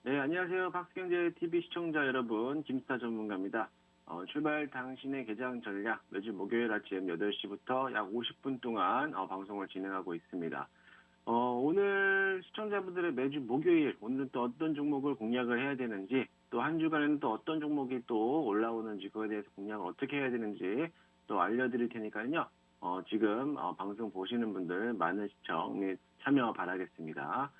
네, 안녕하세요. 박스경제TV 시청자 여러분, 김스타 전문가입니다. 출발 당신의 개장 전략, 매주 목요일 아침 8시부터 약 50분 동안 방송을 진행하고 있습니다. 오늘 시청자분들의 매주 목요일, 오늘은 또 어떤 종목을 공략을 해야 되는지, 또 한 주간에는 또 어떤 종목이 또 올라오는지, 그거에 대해서 공략을 어떻게 해야 되는지 또 알려드릴 테니까요. 지금 방송 보시는 분들 많은 시청 및 참여 바라겠습니다.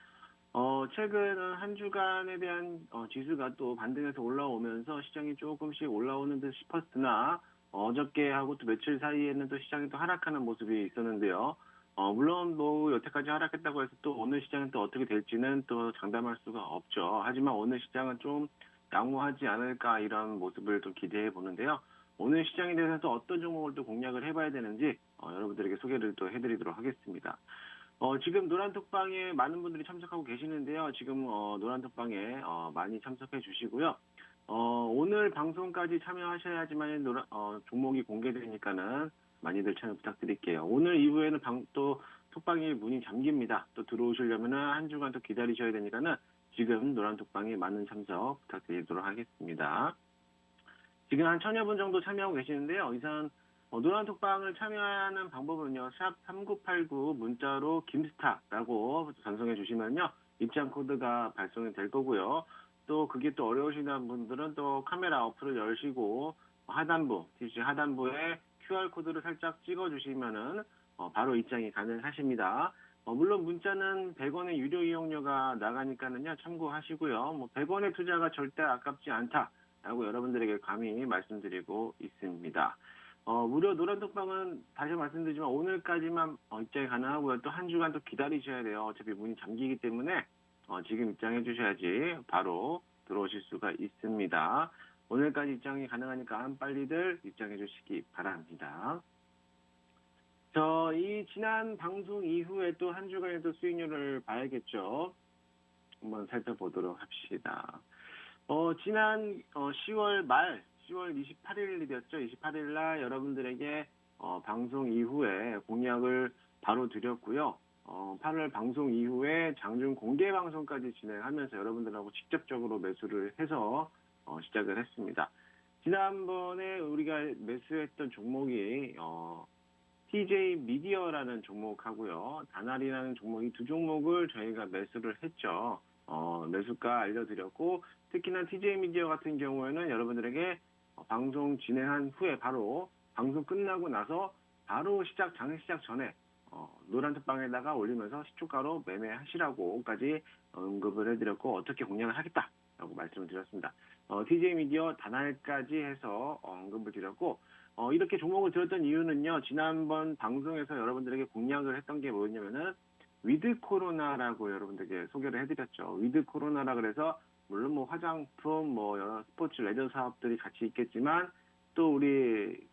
최근 한 주간에 대한 지수가 또 반등해서 올라오면서 시장이 조금씩 올라오는 듯 싶었으나 어저께하고 또 며칠 사이에는 또 시장이 또 하락하는 모습이 있었는데요. 물론 뭐 여태까지 하락했다고 해서 또 오늘 시장은 또 어떻게 될지는 또 장담할 수가 없죠. 하지만 오늘 시장은 좀 양호하지 않을까 이런 모습을 좀 기대해 보는데요. 오늘 시장에 대해서 또 어떤 종목을 또 공략을 해봐야 되는지 여러분들에게 소개를 또 해드리도록 하겠습니다. 지금 노란톡방에 많은 분들이 참석하고 계시는데요. 지금 노란톡방에 많이 참석해 주시고요. 오늘 방송까지 참여하셔야지만 종목이 공개되니까는 많이들 참여 부탁드릴게요. 오늘 이후에는 또 톡방에 문이 잠깁니다. 또 들어오시려면은 한 주간 또 기다리셔야 되니까는 지금 노란톡방에 많은 참석 부탁드리도록 하겠습니다. 지금 한 1000여 분 정도 참여하고 계시는데요. 이상 노란톡방을 참여하는 방법은요. 샵 3989 문자로 김스타라고 전송해 주시면요. 입장 코드가 발송이 될 거고요. 또 그게 또 어려우시는 분들은 또 카메라 어플을 열시고 하단부, TC 하단부에 QR코드를 살짝 찍어 주시면은 바로 입장이 가능하십니다. 물론 문자는 100원의 유료 이용료가 나가니까는요. 참고하시고요. 100원의 투자가 절대 아깝지 않다라고 여러분들에게 감히 말씀드리고 있습니다. 무료 노란톡방은 다시 말씀드리지만 오늘까지만 입장이 가능하고요. 또 한 주간 또 기다리셔야 돼요. 어차피 문이 잠기기 때문에 지금 입장해 주셔야지 바로 들어오실 수가 있습니다. 오늘까지 입장이 가능하니까 빨리들 입장해 주시기 바랍니다. 이 지난 방송 이후에 또 한 주간의 또 수익률을 봐야겠죠. 한번 살펴보도록 합시다. 지난 10월 말 10월 28일이었죠. 28일 날 여러분들에게 방송 이후에 공약을 바로 드렸고요. 8월 방송 이후에 장중 공개 방송까지 진행하면서 여러분들하고 직접적으로 매수를 해서 시작을 했습니다. 지난번에 우리가 매수했던 종목이 TJ 미디어라는 종목하고요. 다날이라는 종목이 두 종목을 저희가 매수를 했죠. 매수가 알려드렸고 특히나 TJ 미디어 같은 경우에는 여러분들에게 방송 진행한 후에 바로 방송 끝나고 나서 바로 장 시작 전에 노란톡방에다가 올리면서 시초가로 매매하시라고까지 언급을 해드렸고 어떻게 공략을 하겠다라고 말씀을 드렸습니다. TJ 미디어 다날까지 해서 언급을 드렸고 이렇게 종목을 드렸던 이유는요. 지난번 방송에서 여러분들에게 공략을 했던 게 뭐였냐면은 위드 코로나라고 여러분들에게 소개를 해드렸죠. 위드 코로나라 그래서 물론 뭐 화장품, 여러 스포츠 레저 사업들이 같이 있겠지만 또 우리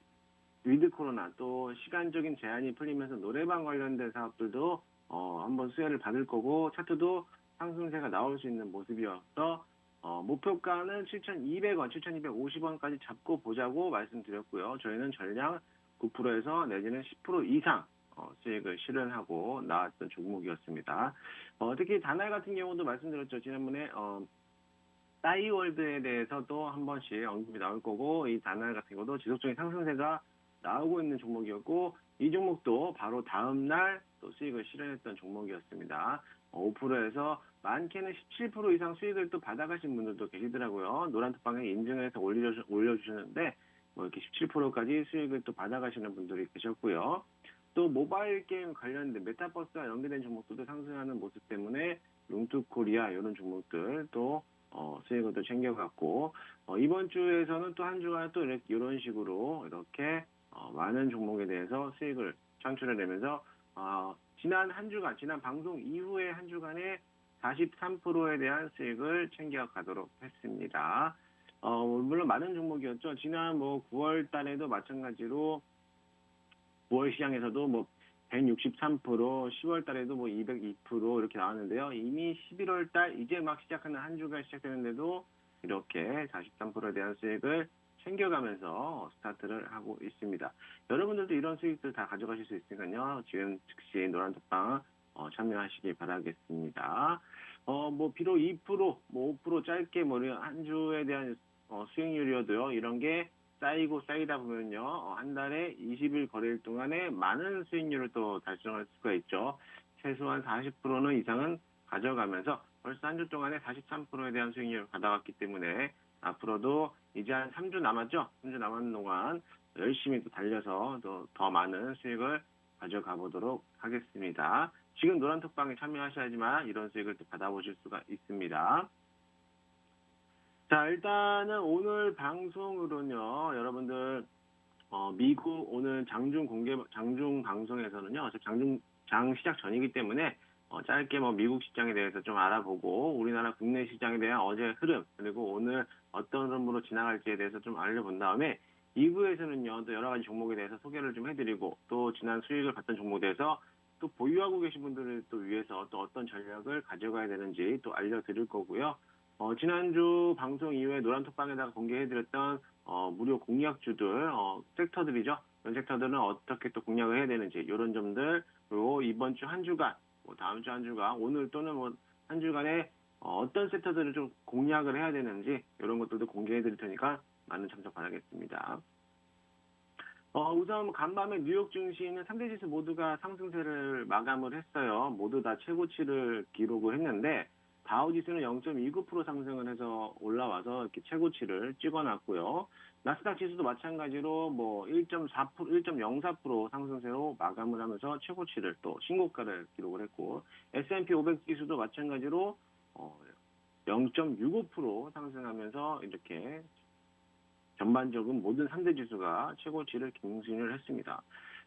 위드 코로나 또 시간적인 제한이 풀리면서 노래방 관련된 사업들도 한번 수혜를 받을 거고 차트도 상승세가 나올 수 있는 모습이어서 목표가는 7,200원, 7,250원까지 잡고 보자고 말씀드렸고요. 저희는 전량 9%에서 내지는 10% 이상 수익을 실현하고 나왔던 종목이었습니다. 특히 다날 같은 경우도 말씀드렸죠. 지난번에 싸이월드에 대해서도 한 번씩 언급이 나올 거고 이 다날 같은 경우도 지속적인 상승세가 나오고 있는 종목이었고 이 종목도 바로 다음 날 또 수익을 실현했던 종목이었습니다. 5%에서 많게는 17% 이상 수익을 또 받아가신 분들도 계시더라고요. 노란톡방에 인증을 해서 올려주셨는데 이렇게 17%까지 수익을 또 받아가시는 분들이 계셨고요. 또 모바일 게임 관련된 메타버스와 연계된 종목들도 상승하는 모습 때문에 롱투코리아 이런 종목들 또 수익을 또 챙겨갔고 이번 주에서는 또 한 주간 또 이런 식으로 이렇게 많은 종목에 대해서 수익을 창출해내면서 지난 한 주간 지난 방송 이후에 한 주간에 43%에 대한 수익을 챙겨가도록 했습니다. 물론 많은 종목이었죠. 지난 9월 달에도 마찬가지로 9월 시장에서도 163%, 10월 달에도 202% 이렇게 나왔는데요. 이미 11월 달 이제 막 시작하는 한 주가 시작되는데도 이렇게 43%에 대한 수익을 챙겨가면서 스타트를 하고 있습니다. 여러분들도 이런 수익들 다 가져가실 수 있으니까요. 지금 즉시 노란톡방 참여하시기 바라겠습니다. 비록 2%, 뭐 5% 짧게 한 주에 대한 수익률이어도요. 이런 게 쌓이고 쌓이다 보면요. 한 달에 20일 거래일 동안에 많은 수익률을 또 달성할 수가 있죠. 최소한 40%는 이상은 가져가면서 벌써 한 주 동안에 43%에 대한 수익률을 받아왔기 때문에 앞으로도 이제 한 3주 남았죠. 3주 남은 동안 열심히 또 달려서 더 많은 수익을 가져가 보도록 하겠습니다. 지금 노란톡방에 참여하셔야지만 이런 수익을 또 받아보실 수가 있습니다. 자, 일단은 오늘 방송으로는요, 여러분들, 미국 오늘 장중 방송에서는요, 어차피 장 시작 전이기 때문에, 짧게 미국 시장에 대해서 좀 알아보고, 우리나라 국내 시장에 대한 어제 흐름, 그리고 오늘 어떤 흐름으로 지나갈지에 대해서 좀 알려본 다음에, 2부에서는요, 또 여러 가지 종목에 대해서 소개를 좀 해드리고, 또 지난 수익을 봤던 종목에 대해서 또 보유하고 계신 분들을 또 위해서 또 어떤 전략을 가져가야 되는지 또 알려드릴 거고요. 지난주 방송 이후에 노란톡방에다가 공개해드렸던 무료 공략주들, 섹터들이죠. 이런 섹터들은 어떻게 또 공략을 해야 되는지 이런 점들, 그리고 이번 주 한 주간, 다음 주 한 주간, 오늘 또는 한 주간에 어떤 섹터들을 좀 공략을 해야 되는지 이런 것들도 공개해드릴 테니까 많은 참석 바라겠습니다. 우선 간밤에 뉴욕 증시는 3대 지수 모두가 상승세를 마감을 했어요. 모두 다 최고치를 기록을 했는데 다우지수는 0.29% 상승을 해서 올라와서 이렇게 최고치를 찍어놨고요. 나스닥 지수도 마찬가지로 1.4%, 1.04% 상승세로 마감을 하면서 최고치를 또 신고가를 기록을 했고 S&P 500 지수도 마찬가지로 0.65% 상승하면서 이렇게 전반적인 모든 3대 지수가 최고치를 경신을 했습니다.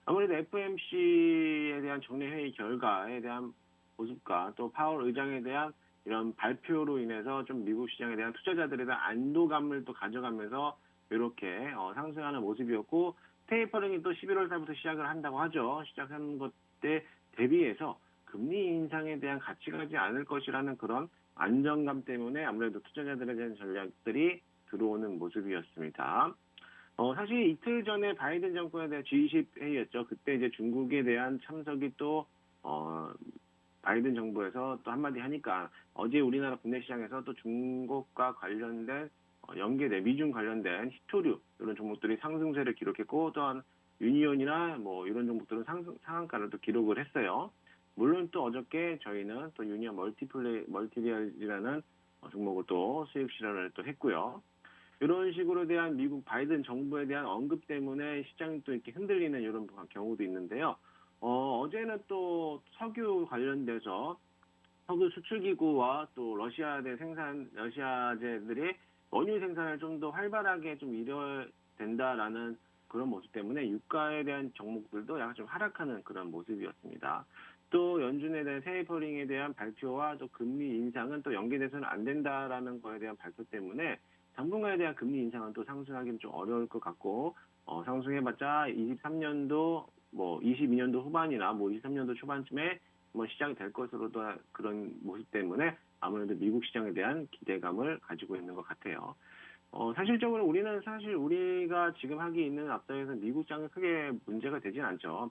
아무래도 FOMC에 대한 정례 회의 결과에 대한 모습과 또 파월 의장에 대한 이런 발표로 인해서 좀 미국 시장에 대한 투자자들에 대한 안도감을 또 가져가면서 이렇게 상승하는 모습이었고 테이퍼링이 또 11월 달부터 시작을 한다고 하죠. 시작하는 것에 대비해서 금리 인상에 대한 가치가 가지 않을 것이라는 그런 안정감 때문에 아무래도 투자자들에 대한 전략들이 들어오는 모습이었습니다. 사실 이틀 전에 바이든 정권에 대한 G20 회의였죠. 그때 이제 중국에 대한 참석이 또, 바이든 정부에서 또 한마디 하니까 어제 우리나라 국내 시장에서 또 중국과 관련된 미중 관련된 히토류 이런 종목들이 상승세를 기록했고 또한 유니온이나 이런 종목들은 상한가를 또 기록을 했어요. 물론 또 어저께 저희는 또 유니온 멀티리얼이라는 종목을 또 수익 실현을 또 했고요. 이런 식으로 대한 미국 바이든 정부에 대한 언급 때문에 시장이 또 이렇게 흔들리는 이런 경우도 있는데요. 어제는 또 석유 관련돼서 석유 수출기구와 또 러시아제들이 원유 생산을 좀 더 활발하게 좀 이뤄야 된다라는 그런 모습 때문에 유가에 대한 종목들도 약간 좀 하락하는 그런 모습이었습니다. 또 연준에 대한 테이퍼링에 대한 발표와 또 금리 인상은 또 연계돼서는 안 된다라는 거에 대한 발표 때문에 당분간에 대한 금리 인상은 또 상승하기는 좀 어려울 것 같고 상승해봤자 23년도 22년도 후반이나 23년도 초반쯤에 시작이 될 것으로도 그런 모습 때문에 아무래도 미국 시장에 대한 기대감을 가지고 있는 것 같아요. 사실적으로 우리가 지금 하기 있는 앞서에서 미국장은 크게 문제가 되진 않죠.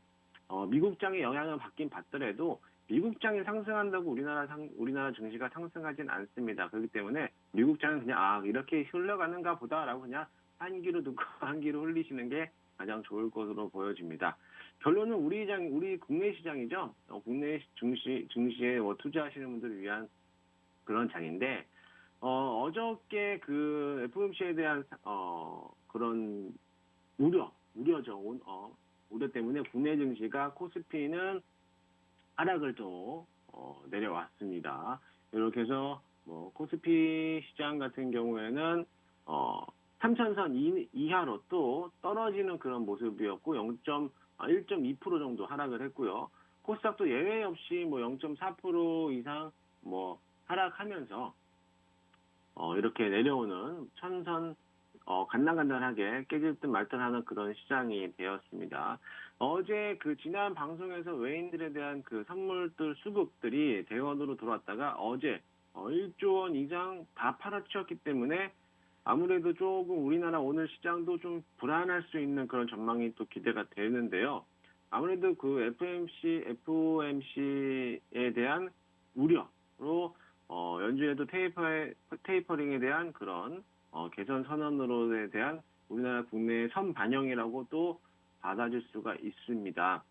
미국장의 영향을 받긴 받더라도 미국장이 상승한다고 우리나라 증시가 상승하진 않습니다. 그렇기 때문에 미국장은 그냥 이렇게 흘러가는가 보다라고 그냥 한 귀로 듣고 한 귀로 흘리시는 게 가장 좋을 것으로 보여집니다. 결론은 우리 국내 시장이죠. 국내 증시에 투자하시는 분들을 위한 그런 장인데 어저께 그 FOMC에 대한 그런 우려죠. 우려 때문에 국내 증시가 코스피는 하락을 또 내려왔습니다. 이렇게 해서 코스피 시장 같은 경우에는 3,000선 이하로 또 떨어지는 그런 모습이었고 1.2% 정도 하락을 했고요. 코스닥도 예외 없이 0.4% 이상 하락하면서 이렇게 내려오는 천선 간단하게 깨질 듯 말 듯 하는 그런 시장이 되었습니다. 어제 그 지난 방송에서 외인들에 대한 그 선물들 수급들이 대원으로 들어왔다가 어제 1조 원 이상 다 팔아치웠기 때문에 아무래도 조금 우리나라 오늘 시장도 좀 불안할 수 있는 그런 전망이 또 기대가 되는데요. 아무래도 그 FOMC에 대한 우려로 연준에도 테이퍼링에 대한 그런 개선 선언으로에 대한 우리나라 국내의 선반영이라고 또 받아줄 수가 있습니다.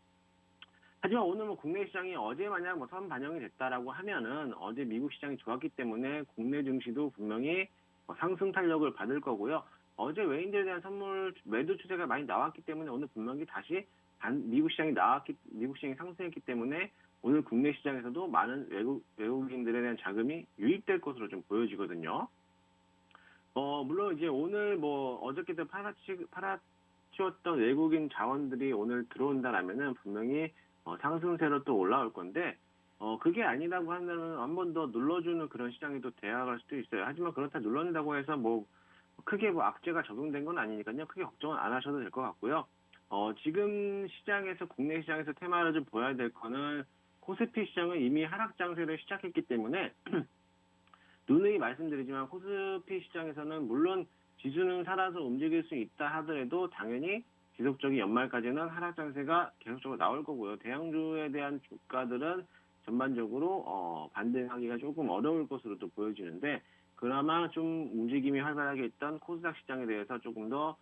하지만 오늘 뭐 국내 시장이 어제 만약 뭐 선반영이 됐다라고 하면은 어제 미국 시장이 좋았기 때문에 국내 증시도 분명히 상승 탄력을 받을 거고요. 어제 외인들에 대한 선물 매도 추세가 많이 나왔기 때문에 오늘 분명히 다시 미국 시장이 상승했기 때문에 오늘 국내 시장에서도 많은 외국인들에 대한 자금이 유입될 것으로 좀 보여지거든요. 물론 이제 오늘 뭐 어저께도 팔아치웠던 외국인 자원들이 오늘 들어온다라면은 분명히 상승세로 또 올라올 건데, 그게 아니라고 하면은 한 번 더 눌러주는 그런 시장이 또 되어갈 수도 있어요. 하지만 그렇다 눌러낸다고 해서 뭐 크게 뭐 악재가 적용된 건 아니니까요. 크게 걱정은 안 하셔도 될 것 같고요. 지금 국내 시장에서 테마를 좀 보여야 될 거는 코스피 시장은 이미 하락 장세를 시작했기 때문에 누누이 말씀드리지만 코스피 시장에서는 물론 지수는 살아서 움직일 수 있다 하더라도 당연히 지속적인 연말까지는 하락 장세가 계속적으로 나올 거고요. 대형주에 대한 주가들은 전반적으로 반등하기가 조금 어려울 것으로도 보여지는데, 그나마 좀 움직임이 활발하게 있던 코스닥 시장에 대해서 조금 더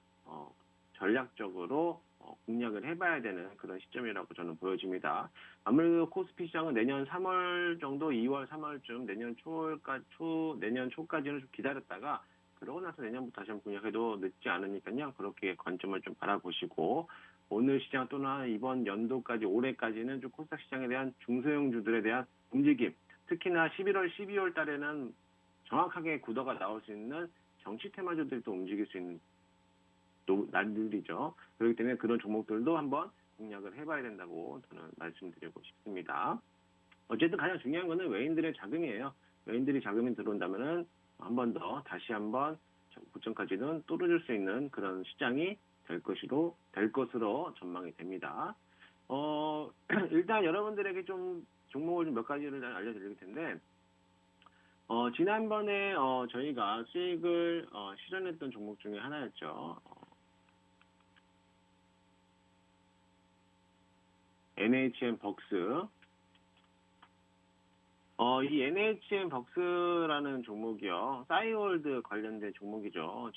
전략적으로 공략을 해봐야 되는 그런 시점이라고 저는 보여집니다. 아무래도 코스피 시장은 내년 3월 정도, 2월, 3월쯤 내년 초까지는 좀 기다렸다가 그러고 나서 내년부터 다시 한번 공략해도 늦지 않으니까요. 그렇게 관점을 좀 바라보시고, 오늘 시장 또는 이번 연도까지, 올해까지는 좀 코스닥 시장에 대한 중소형주들에 대한 움직임, 특히나 11월, 12월 달에는 정확하게 구도가 나올 수 있는 정치 테마주들이 또 움직일 수 있는 날들이죠. 그렇기 때문에 그런 종목들도 한번 공략을 해봐야 된다고 저는 말씀드리고 싶습니다. 어쨌든 가장 중요한 거는 외인들의 자금이에요. 외인들이 자금이 들어온다면은 다시 한번 고점까지는 뚫어줄 수 있는 그런 시장이 될 것으로 전망이 됩니다. 일단 여러분들에게 좀 종목을 몇 가지를 알려드릴 텐데, 지난번에 저희가 수익을 실현했던 종목 중에 하나였죠. NHN 벅스. 이 NHN 벅스라는 종목이요. 싸이월드 관련된 종목이죠.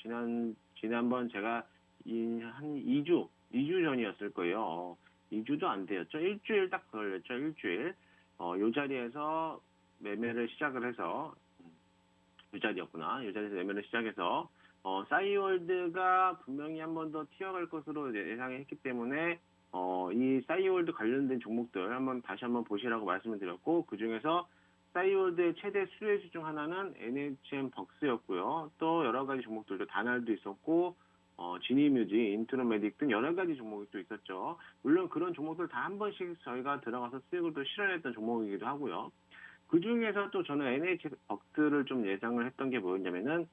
지난번 제가 한 2주 전이었을 거예요. 2주도 안 되었죠. 일주일 딱 걸렸죠. 일주일. 요 자리에서 매매를 시작을 해서, 요 자리에서 매매를 시작해서, 싸이월드가 분명히 한 번 더 튀어갈 것으로 예상했기 때문에, 이 싸이월드 관련된 종목들 다시 한번 보시라고 말씀을 드렸고, 그 중에서 싸이월드의 최대 수혜주 중 하나는 NHN 벅스였고요. 또 여러 가지 종목들도 다날도 있었고, 지니뮤직, 인트로메딕 등 여러 가지 종목이 또 있었죠. 물론 그런 종목들 다 한 번씩 저희가 들어가서 수익을 또 실현했던 종목이기도 하고요. 그 중에서 또 저는 NHN 벅스를 좀 예상을 했던 게 뭐였냐면은,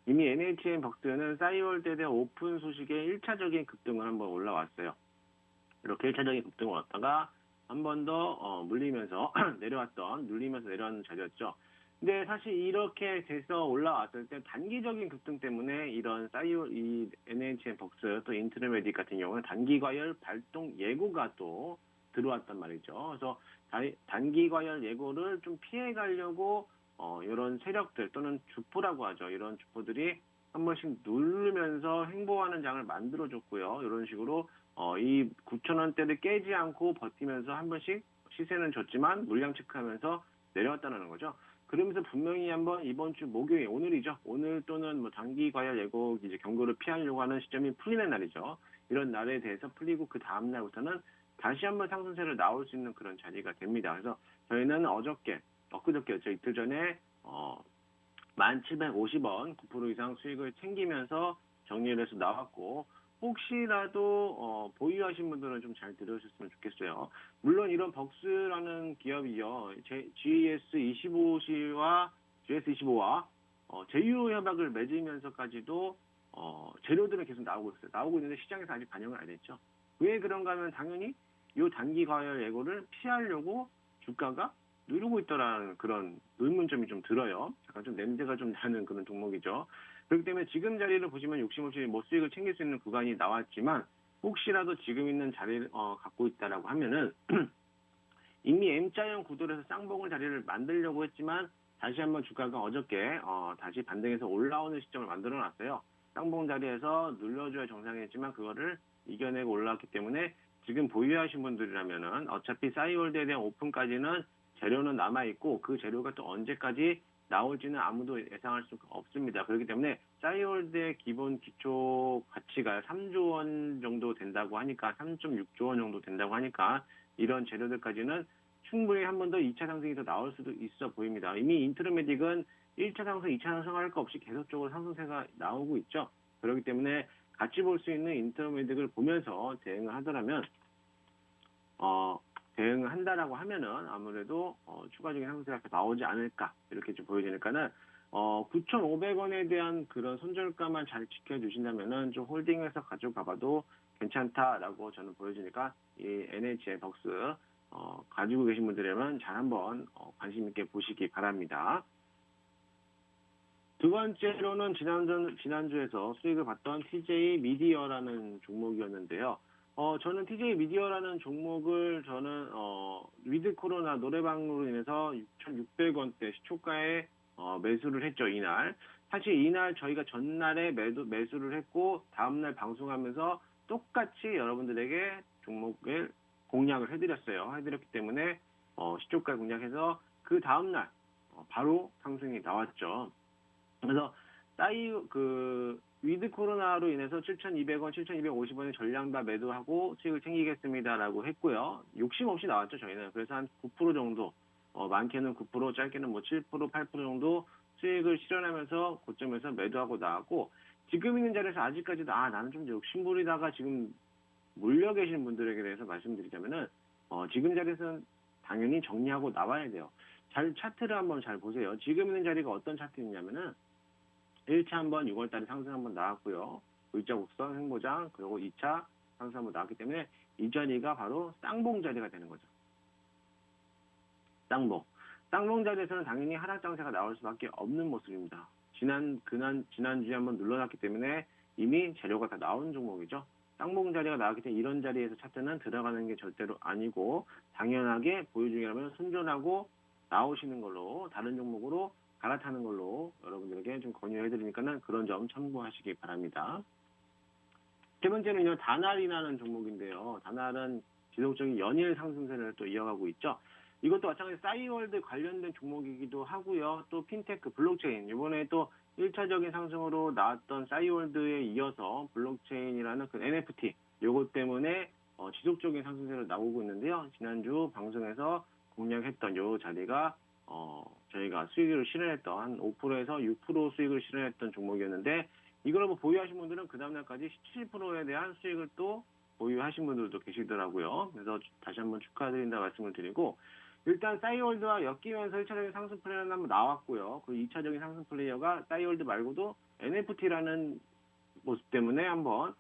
이미 NHN 벅스는 싸이월드에 대한 오픈 소식에 1차적인 급등을 한번 올라왔어요. 이렇게 1차적인 급등을 왔다가 한 번 더 눌리면서 내려왔는 자리였죠. 근데 사실 이렇게 돼서 올라왔을 때 단기적인 급등 때문에 이런 이 NHN 벅스 또 인트로메딕 같은 경우는 단기 과열 발동 예고가 또 들어왔단 말이죠. 그래서 단기 과열 예고를 좀 피해 가려고 이런 세력들 또는 주포라고 하죠. 이런 주포들이 한 번씩 누르면서 횡보하는 장을 만들어줬고요. 이런 식으로 이 9,000원대를 깨지 않고 버티면서 한 번씩 시세는 줬지만 물량 체크하면서 내려왔다는 거죠. 그러면서 분명히 한번 이번 주 목요일, 오늘이죠. 오늘 또는 뭐 단기 과열 예고 이제 경고를 피하려고 하는 시점이 풀리는 날이죠. 이런 날에 대해서 풀리고 그 다음 날부터는 다시 한번 상승세를 나올 수 있는 그런 자리가 됩니다. 그래서 저희는 엊그저께였죠. 이틀 전에 1,750원 9% 이상 수익을 챙기면서 정리를 해서 나왔고, 혹시라도 보유하신 분들은 좀 잘 들으셨으면 좋겠어요. 물론 이런 벅스라는 기업이요, GS25와 제휴 협약을 맺으면서까지도 재료들은 계속 나오고 있어요. 나오고 있는데 시장에서 아직 반영을 안 했죠. 왜 그런가 하면 당연히 이 단기 과열 예고를 피하려고 주가가 누르고 있더라는 그런 의문점이 좀 들어요. 약간 좀 냄새가 좀 나는 그런 종목이죠. 그렇기 때문에 지금 자리를 보시면 60% 뭐 수익을 챙길 수 있는 구간이 나왔지만, 혹시라도 지금 있는 자리를 갖고 있다라고 하면은 이미 M자형 구도에서 쌍봉을 자리를 만들려고 했지만 다시 한번 주가가 어저께 다시 반등해서 올라오는 시점을 만들어 놨어요. 쌍봉 자리에서 눌러줘야 정상이었지만 그거를 이겨내고 올라왔기 때문에 지금 보유하신 분들이라면은 어차피 싸이월드에 대한 오픈까지는 재료는 남아있고 그 재료가 또 언제까지 나올지는 아무도 예상할 수가 없습니다. 그렇기 때문에 싸이월드의 기본 기초 가치가 3조 원 정도 된다고 하니까 3.6조 원 정도 된다고 하니까 이런 재료들까지는 충분히 한 번 더 2차 상승이 더 나올 수도 있어 보입니다. 이미 인트로메딕은 1차 상승, 2차 상승 할 거 없이 계속적으로 상승세가 나오고 있죠. 그렇기 때문에 같이 볼 수 있는 인트로메딕을 보면서 대응을 하더라면 대응을 한다라고 하면은 아무래도 추가적인 상승세가 나오지 않을까 이렇게 좀 보여지니까는 9,500원에 대한 그런 손절가만 잘 지켜주신다면은 좀 홀딩해서 가져가봐도 괜찮다라고 저는 보여지니까 이 NHN 벅스 가지고 계신 분들이라면 잘 한번 관심 있게 보시기 바랍니다. 두 번째로는 지난주에서 수익을 봤던 TJ 미디어라는 종목이었는데요. 저는 TJ 미디어라는 종목을 위드 코로나 노래방으로 인해서 6,600원대 시초가에 매수를 했죠, 이날. 사실 이날 저희가 전날에 매수를 했고, 다음날 방송하면서 똑같이 여러분들에게 종목을 공략을 해드렸기 때문에, 시초가 공략해서 그 다음날, 바로 상승이 나왔죠. 그래서 위드 코로나로 인해서 7,200원, 7,250원의 전량 다 매도하고 수익을 챙기겠습니다라고 했고요. 욕심 없이 나왔죠, 저희는. 그래서 한 9% 정도, 많게는 9%, 짧게는 7%, 8% 정도 수익을 실현하면서 고점에서 매도하고 나왔고, 지금 있는 자리에서 아직까지도, 나는 좀 욕심부리다가 지금 몰려 계신 분들에게 대해서 말씀드리자면은, 지금 자리에서는 당연히 정리하고 나와야 돼요. 차트를 한번 잘 보세요. 지금 있는 자리가 어떤 차트이냐면은, 1차 한번 6월달에 상승 한번 나왔고요. V자 곡선 횡보장, 그리고 2차 상승 한번 나왔기 때문에 이 자리가 바로 쌍봉 자리가 되는 거죠. 쌍봉 자리에서는 당연히 하락 장세가 나올 수밖에 없는 모습입니다. 지난주에 한번 눌러놨기 때문에 이미 재료가 다 나온 종목이죠. 쌍봉 자리가 나왔기 때문에 이런 자리에서 차트는 들어가는 게 절대로 아니고 당연하게 보유 중이라면 손절하고 나오시는 걸로 다른 종목으로 갈아타는 걸로 여러분들에게 좀 권유해드리니까는 그런 점 참고하시기 바랍니다. 세 번째는요, 다날이라는 종목인데요. 다날은 지속적인 연일 상승세를 또 이어가고 있죠. 이것도 마찬가지로 싸이월드 관련된 종목이기도 하고요. 또 핀테크, 블록체인, 이번에 또 1차적인 상승으로 나왔던 싸이월드에 이어서 블록체인이라는 그 NFT, 요것 때문에 지속적인 상승세로 나오고 있는데요. 지난주 방송에서 공략했던 요 자리가 저희가 수익을 실현했던 한 5%에서 6% 수익을 실현했던 종목이었는데 이걸 보유하신 분들은 그 다음날까지 17%에 대한 수익을 또 보유하신 분들도 계시더라고요. 그래서 다시 한번 축하드린다 말씀을 드리고 일단 싸이월드와 엮이면서 1차적인 상승 플레이어는 한번 나왔고요. 그 2차적인 상승 플레이어가 싸이월드 말고도 NFT라는 모습 때문에 한번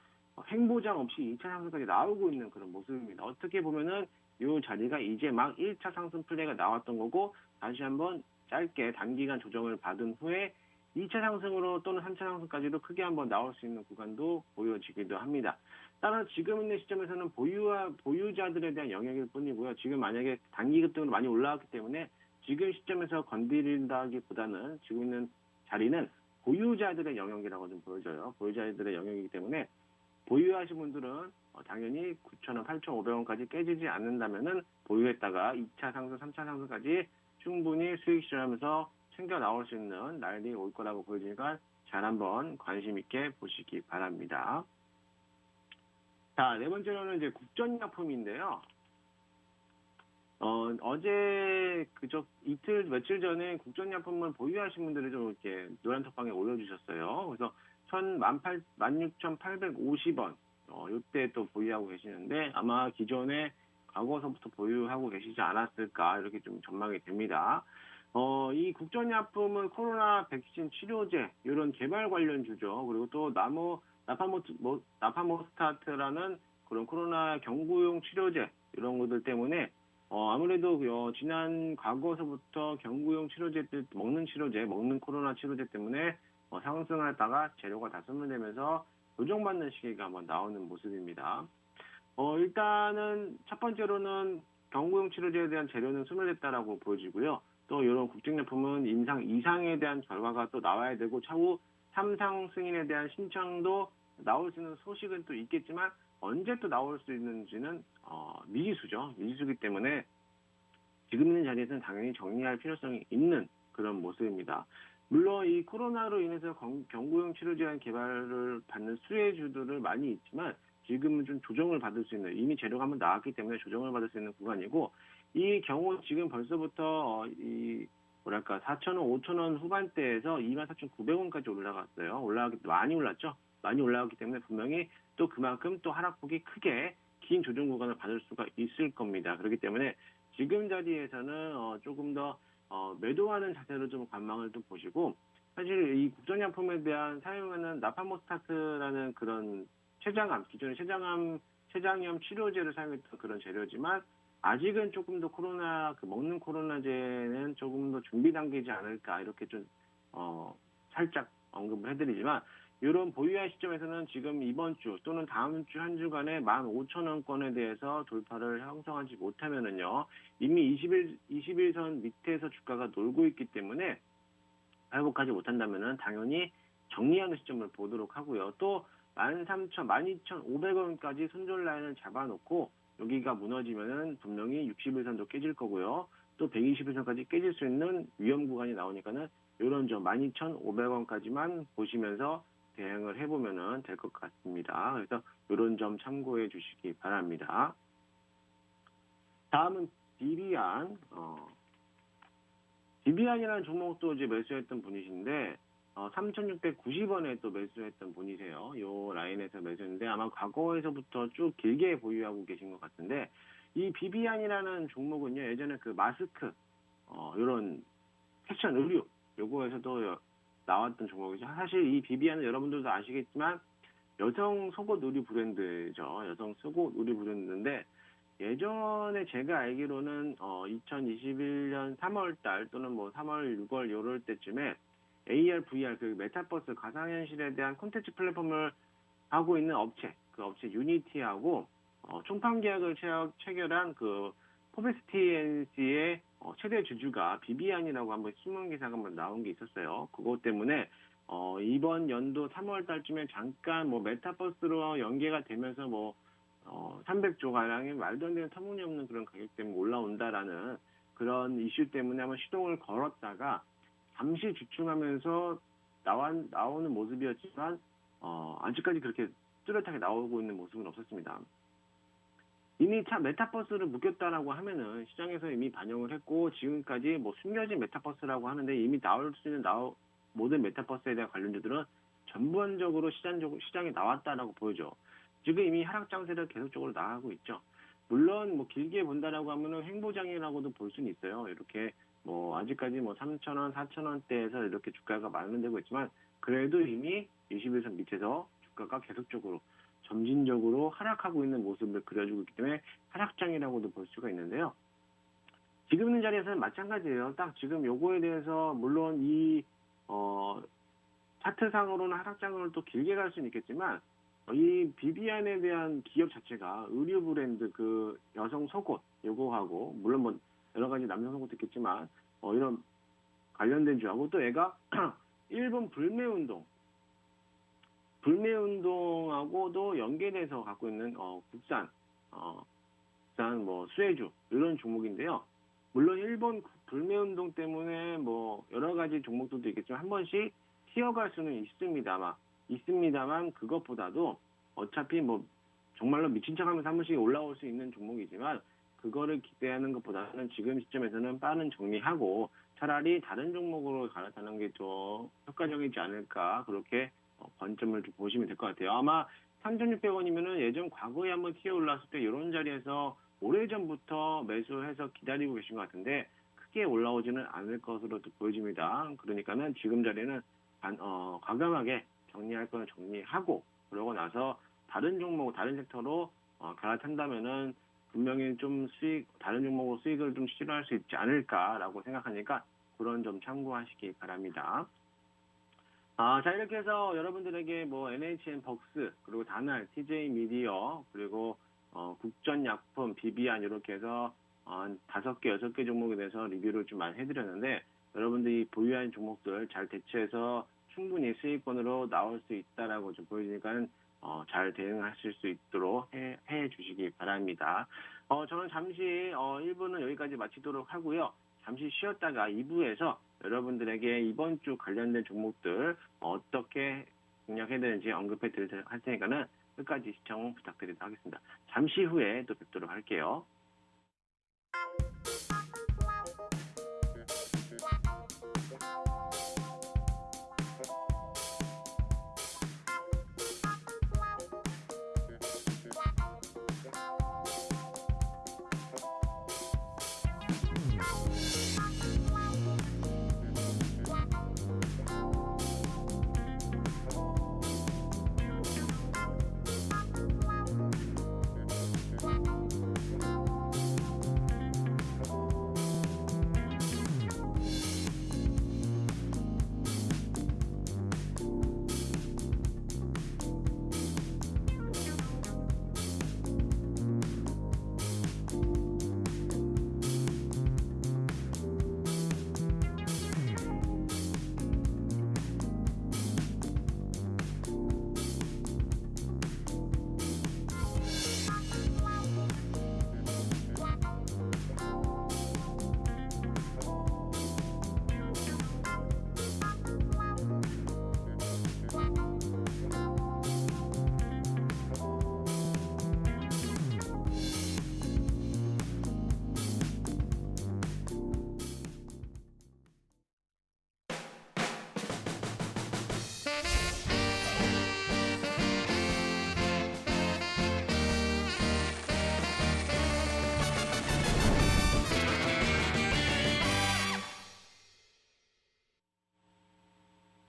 횡보장 없이 2차 상승까지 나오고 있는 그런 모습입니다. 어떻게 보면은 이 자리가 이제 막 1차 상승 플레이가 나왔던 거고 다시 한번 짧게 단기간 조정을 받은 후에 2차 상승으로 또는 3차 상승까지도 크게 한번 나올 수 있는 구간도 보여지기도 합니다. 따라서 지금 있는 시점에서는 보유자들에 대한 영역일 뿐이고요. 지금 만약에 단기 급등으로 많이 올라왔기 때문에 지금 시점에서 건드린다기보다는 지금 있는 자리는 보유자들의 영역이라고 좀 보여져요. 보유자들의 영역이기 때문에 보유하신 분들은 당연히 9,000원, 8,500원까지 깨지지 않는다면은 보유했다가 2차 상승, 3차 상승까지 충분히 수익 실현하면서 챙겨 나올 수 있는 날이 올 거라고 보여지니까 잘 한번 관심 있게 보시기 바랍니다. 자, 네 번째로는 이제 국전약품인데요. 어제 며칠 전에 국전약품을 보유하신 분들이 좀 이렇게 노란톡방에 올려주셨어요. 그래서 16,850원 이때 또 보유하고 계시는데 아마 기존에 과거서부터 보유하고 계시지 않았을까 이렇게 좀 전망이 됩니다. 이 국전약품은 코로나 백신 치료제 이런 개발 관련주죠. 그리고 또 나파모스타트라는 그런 코로나 경구용 치료제 이런 것들 때문에 아무래도 지난 과거서부터 경구용 치료제들 먹는 코로나 치료제 때문에 상승하다가 재료가 다 소멸되면서 조정받는 시기가 한번 나오는 모습입니다. 일단은 첫 번째로는 경구용 치료제에 대한 재료는 소멸됐다라고 보여지고요. 또 이런 국정약품은 인상 이상에 대한 결과가 또 나와야 되고 차후 3상 승인에 대한 신청도 나올 수 있는 소식은 또 있겠지만 언제 또 나올 수 있는지는 미지수죠. 미지수기 때문에 지금 있는 자리에서는 당연히 정리할 필요성이 있는 그런 모습입니다. 물론 이 코로나로 인해서 경구용 치료제한 개발을 받는 수혜주들을 많이 있지만 지금은 좀 조정을 받을 수 있는, 이미 재료가 한번 나왔기 때문에 조정을 받을 수 있는 구간이고, 이 경우 지금 벌써부터 4,000원, 5,000원 후반대에서 24,900원까지 올라갔어요. 많이 올랐죠. 많이 올라갔기 때문에 분명히 또 그만큼 또 하락폭이 크게 긴 조정 구간을 받을 수가 있을 겁니다. 그렇기 때문에 지금 자리에서는 조금 더 매도하는 자세로 좀 관망을 좀 보시고, 사실 이 국전약품에 대한 사용하는 나파모스타트라는 그런 기존의 췌장암 치료제를 사용했던 그런 재료지만 아직은 조금 더 먹는 코로나제는 조금 더 준비 단계이지 않을까, 이렇게 좀 살짝 언급을 해드리지만, 이런 보유한 시점에서는 지금 이번 주 또는 다음 주 한 주간에 15,000원권에 대해서 돌파를 형성하지 못하면은요, 이미 21선 밑에서 주가가 놀고 있기 때문에 회복하지 못한다면은 당연히 정리하는 시점을 보도록 하고요. 또 12,500원까지 손절 라인을 잡아놓고 여기가 무너지면은 분명히 61선도 깨질 거고요. 또 121선까지 깨질 수 있는 위험 구간이 나오니까는 이런 점 12,500원까지만 보시면서 대응을 해보면은 될 것 같습니다. 그래서 이런 점 참고해 주시기 바랍니다. 다음은 비비안. 비비안이라는 종목도 이제 매수했던 분이신데 3,690원에 또 매수했던 분이세요. 요 라인에서 매수했는데 아마 과거에서부터 쭉 길게 보유하고 계신 것 같은데, 이 비비안이라는 종목은요, 예전에 그 마스크 이런 패션 의류 요거에서도 나왔던 종목이죠. 사실 이 비비안은 여러분들도 아시겠지만 여성 속옷 의류 브랜드죠. 여성 속옷 의류 브랜드인데, 예전에 제가 알기로는 2021년 3월달 또는 뭐 3월, 6월 요럴 때쯤에 AR, VR 그 메타버스 가상현실에 대한 콘텐츠 플랫폼을 하고 있는 그 업체 유니티하고 총판 계약을 체결한 그 포베스티엔시의 최대 주주가 비비안이라고 한번 신문 기사가 한번 나온 게 있었어요. 그것 때문에 이번 연도 3월 달쯤에 잠깐 뭐 메타버스로 연계가 되면서 300조 가량의 말도 안 되는 터무니없는 그런 가격 때문에 올라온다라는 그런 이슈 때문에 한번 시동을 걸었다가 잠시 주춤하면서 나오는 모습이었지만 아직까지 그렇게 뚜렷하게 나오고 있는 모습은 없었습니다. 이미 메타버스를 묶였다라고 하면은 시장에서 이미 반영을 했고, 지금까지 뭐 숨겨진 메타버스라고 하는데 이미 나올 수 있는 모든 메타버스에 대한 관련주들은 전반적으로 시장에 나왔다라고 보여져. 지금 이미 하락 장세를 계속적으로 나가고 있죠. 물론 뭐 길게 본다라고 하면은 횡보장이라고도 볼 수는 있어요. 이렇게 뭐 아직까지 뭐 3,000원, 4,000원대에서 이렇게 주가가 마련되고 있지만 그래도 이미 21선 밑에서 주가가 계속적으로 점진적으로 하락하고 있는 모습을 그려주고 있기 때문에 하락장이라고도 볼 수가 있는데요. 지금 있는 자리에서는 마찬가지예요. 딱 지금 요거에 대해서 물론 이 차트상으로는 하락장을 또 길게 갈 수는 있겠지만 이 비비안에 대한 기업 자체가 의류 브랜드 그 여성 속옷 요거하고 물론 뭐 여러 가지 남성 속옷도 있겠지만 이런 관련된 주하고 또 얘가 일본 불매운동하고도 연계돼서 갖고 있는 국산 뭐 수혜주 이런 종목인데요. 물론 일본 불매운동 때문에 뭐 여러 가지 종목들도 있겠지만 한 번씩 튀어갈 수는 있습니다만 그것보다도 어차피 뭐 정말로 미친 척하면서 한 번씩 올라올 수 있는 종목이지만 그거를 기대하는 것보다는 지금 시점에서는 빠른 정리하고 차라리 다른 종목으로 갈아타는 게 더 효과적이지 않을까, 그렇게 관점을 좀 보시면 될 것 같아요. 아마 3,600원이면은 예전 과거에 한번 튀어 올랐을 때 이런 자리에서 오래전부터 매수해서 기다리고 계신 것 같은데 크게 올라오지는 않을 것으로 또 보여집니다. 그러니까는 지금 자리는 과감하게 정리할 거는 정리하고 그러고 나서 다른 종목, 다른 섹터로 갈아탄다면은 분명히 좀 다른 종목으로 수익을 좀 실현할 수 있지 않을까라고 생각하니까 그런 점 참고하시기 바랍니다. 자, 이렇게 해서 여러분들에게 뭐 NHN 벅스, 그리고 다날, TJ 미디어, 그리고 국전약품, 비비안 이렇게 해서 한 5개, 6개 종목에 대해서 리뷰를 좀 많이 해드렸는데 여러분들이 보유한 종목들 잘 대처해서 충분히 수익권으로 나올 수 있다라고 좀 보여주니까 잘 대응하실 수 있도록 해 주시기 바랍니다. 저는 잠시 1부는 여기까지 마치도록 하고요. 잠시 쉬었다가 2부에서 여러분들에게 이번 주 관련된 종목들 어떻게 공략해야 되는지 언급해 드릴 테니까는 끝까지 시청 부탁드리도록 하겠습니다. 잠시 후에 또 뵙도록 할게요.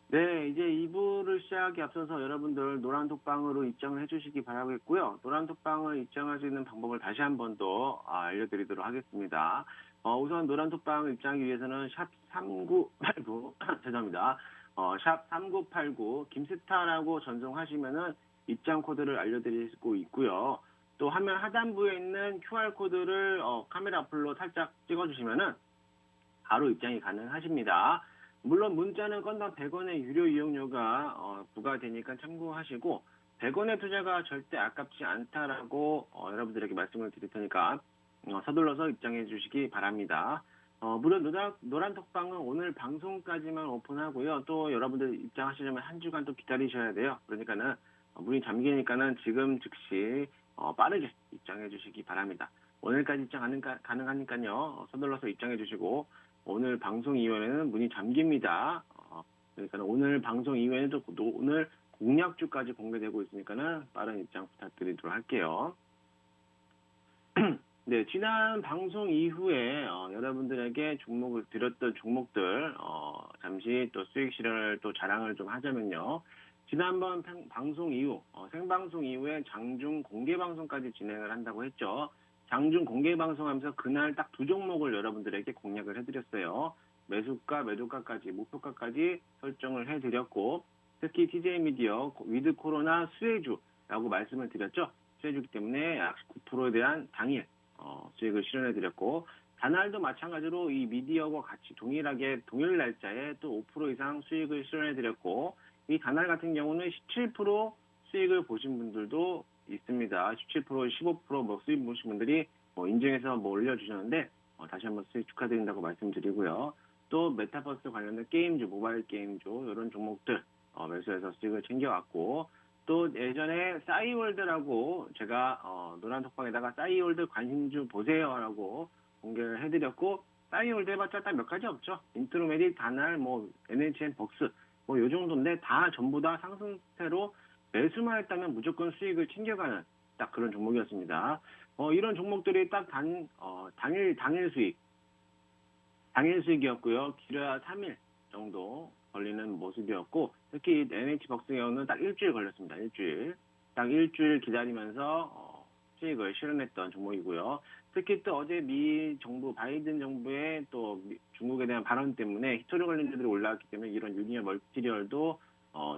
네, 이제 2부를 시작하기 앞서서 여러분들 노란톡방으로 입장을 해주시기 바라겠고요. 노란톡방을 입장할 수 있는 방법을 다시 한 번 더 알려드리도록 하겠습니다. 우선 노란톡방 입장하기 위해서는 샵 3989, 죄송합니다. 샵 3989 김스타라고 전송하시면은 입장 코드를 알려드리고 있고요. 또 화면 하단부에 있는 QR코드를 카메라 앞으로 살짝 찍어주시면은 바로 입장이 가능하십니다. 물론 문자는 건당 100원의 유료 이용료가 부과되니까 참고하시고 100원의 투자가 절대 아깝지 않다라고 여러분들에게 말씀을 드릴 테니까 서둘러서 입장해 주시기 바랍니다. 물론 노란톡방은 오늘 방송까지만 오픈하고요. 또 여러분들 입장하시려면 한 주간 또 기다리셔야 돼요. 그러니까는 문이 잠기니까는 지금 즉시 빠르게 입장해 주시기 바랍니다. 오늘까지 입장 가능하니까요. 서둘러서 입장해 주시고 오늘 방송 이후에는 문이 잠깁니다. 그러니까 오늘 방송 이후에는 또 오늘 공략주까지 공개되고 있으니까는 빠른 입장 부탁드리도록 할게요. 네, 지난 방송 이후에 여러분들에게 종목을 드렸던 종목들 잠시 또 수익 실현을 또 자랑을 좀 하자면요. 지난번 방송 이후 생방송 이후에 장중 공개 방송까지 진행을 한다고 했죠. 장중 공개 방송하면서 그날 딱 2종목을 여러분들에게 공략을 해드렸어요. 매수가, 매도가까지, 목표가까지 설정을 해드렸고 특히 TJ미디어 위드 코로나 수혜주라고 말씀을 드렸죠. 수혜주기 때문에 약 9%에 대한 당일 수익을 실현해드렸고 다날도 마찬가지로 이 미디어와 같이 동일하게 동일 날짜에 또 5% 이상 수익을 실현해드렸고 이 다날 같은 경우는 17% 수익을 보신 분들도 있습니다. 17%, 15% 수익 보신 분들이 인증해서 올려주셨는데 다시 한번 수익 축하드린다고 말씀드리고요. 또 메타버스 관련된 게임주, 모바일 게임주 이런 종목들 매수해서 수익을 챙겨왔고 또 예전에 싸이월드라고 제가 노란톡방에다가 싸이월드 관심주 보세요라고 공개를 해드렸고 싸이월드 해봤자 딱 몇 가지 없죠. 인트로메디, 다날, NHN, 벅스 요 정도인데 다 전부 다 상승세로 매수만 했다면 무조건 수익을 챙겨가는 딱 그런 종목이었습니다. 이런 종목들이 딱 당일 수익이었고요. 길어야 3일 정도 걸리는 모습이었고 특히 NH벅스의 경우는 딱 일주일 걸렸습니다. 딱 일주일 기다리면서 수익을 실현했던 종목이고요. 특히 또 어제 미 정부 바이든 정부의 또 중국에 대한 발언 때문에 히토리 관련주들이 올라왔기 때문에 이런 유니어 멀티리얼도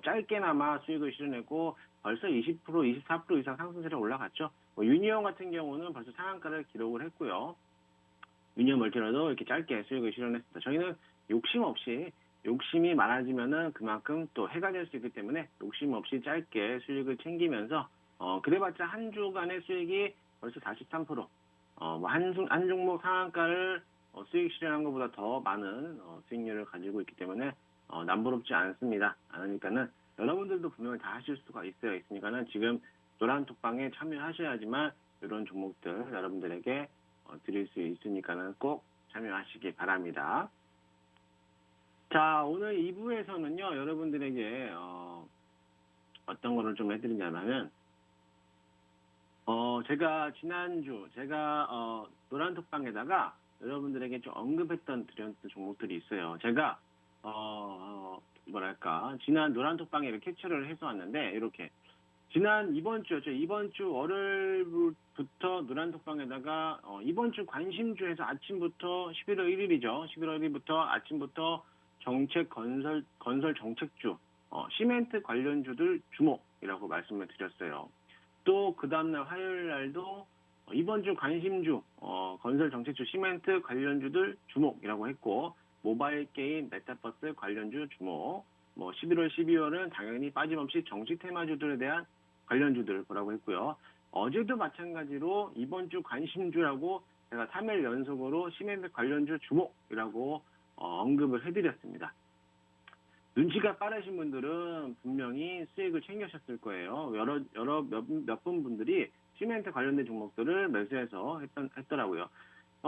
짧게나마 수익을 실현했고 벌써 20%, 24% 이상 상승세로 올라갔죠. 유니온 같은 경우는 벌써 상한가를 기록을 했고요. 유니언멀티라도 이렇게 짧게 수익을 실현했습니다. 저희는 욕심 없이 욕심이 많아지면은 그만큼 또 해가 될 수 있기 때문에 욕심 없이 짧게 수익을 챙기면서 그래봤자 한 주간의 수익이 벌써 43%, 한 종목 상한가를 수익 실현한 것보다 더 많은 수익률을 가지고 있기 때문에 남부럽지 않습니다. 않으니까는 여러분들도 분명히 다 하실 수가 있으니까는 지금 노란 톡방에 참여하셔야지만 이런 종목들 여러분들에게 드릴 수 있으니까는 꼭 참여하시기 바랍니다. 자, 오늘 2부에서는요, 여러분들에게, 어떤 거를 좀 해드리냐면은, 제가 지난주, 노란 톡방에다가 여러분들에게 좀 드렸던 종목들이 있어요. 제가, 지난 노란 톡방에 이렇게 캡처를 해서 왔는데, 이렇게. 이번 주 월요일부터 노란 톡방에다가, 이번 주 관심주에서 아침부터 11월 1일이죠. 11월 1일부터 아침부터 건설 정책주, 시멘트 관련주들 주목이라고 말씀을 드렸어요. 또 그 다음날 화요일 날도 이번 주 관심주, 건설 정책주, 시멘트 관련주들 주목이라고 했고, 모바일 게임, 메타버스 관련주 주목, 11월, 12월은 당연히 빠짐없이 정치 테마주들에 대한 관련주들 보라고 했고요. 어제도 마찬가지로 이번 주 관심주라고 제가 3일 연속으로 시멘트 관련주 주목이라고 언급을 해드렸습니다. 눈치가 빠르신 분들은 분명히 수익을 챙기셨을 거예요. 몇 분들이 시멘트 관련된 종목들을 매수해서 했더라고요.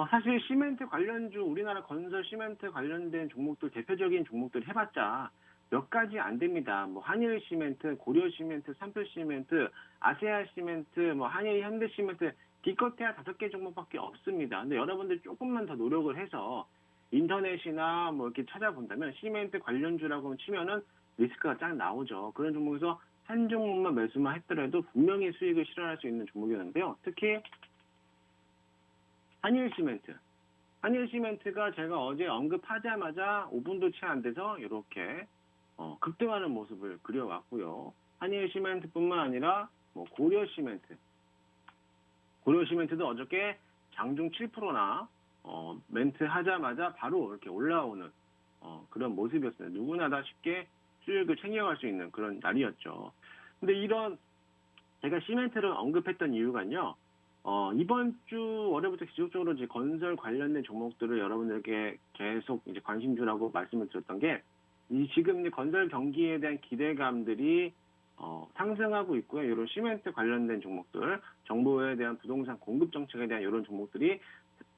사실 시멘트 관련주, 우리나라 건설 시멘트 관련된 종목들, 대표적인 종목들 해봤자 몇 가지 안 됩니다. 한일 시멘트, 고려 시멘트, 삼표 시멘트, 아세아 시멘트, 한일 현대 시멘트, 기껏해야 5개 종목밖에 없습니다. 근데 여러분들 조금만 더 노력을 해서 인터넷이나 이렇게 찾아본다면 시멘트 관련주라고 치면은 리스크가 쫙 나오죠. 그런 종목에서 한 종목만 매수만 했더라도 분명히 수익을 실현할 수 있는 종목이었는데요. 특히 한일 시멘트가 제가 어제 언급하자마자 5분도 채 안 돼서 이렇게 급등하는 모습을 그려왔고요. 한일 시멘트뿐만 아니라 고려 시멘트도 어저께 장중 7%나 멘트 하자마자 바로 이렇게 올라오는 그런 모습이었어요. 누구나 다 쉽게 수익을 챙겨갈 수 있는 그런 날이었죠. 근데 제가 시멘트를 언급했던 이유가요. 이번 주 월요일부터 지속적으로 이제 건설 관련된 종목들을 여러분들에게 계속 이제 관심주라고 말씀을 드렸던 게 지금 이제 건설 경기에 대한 기대감들이 상승하고 있고요. 이런 시멘트 관련된 종목들, 정부에 대한 부동산 공급 정책에 대한 이런 종목들이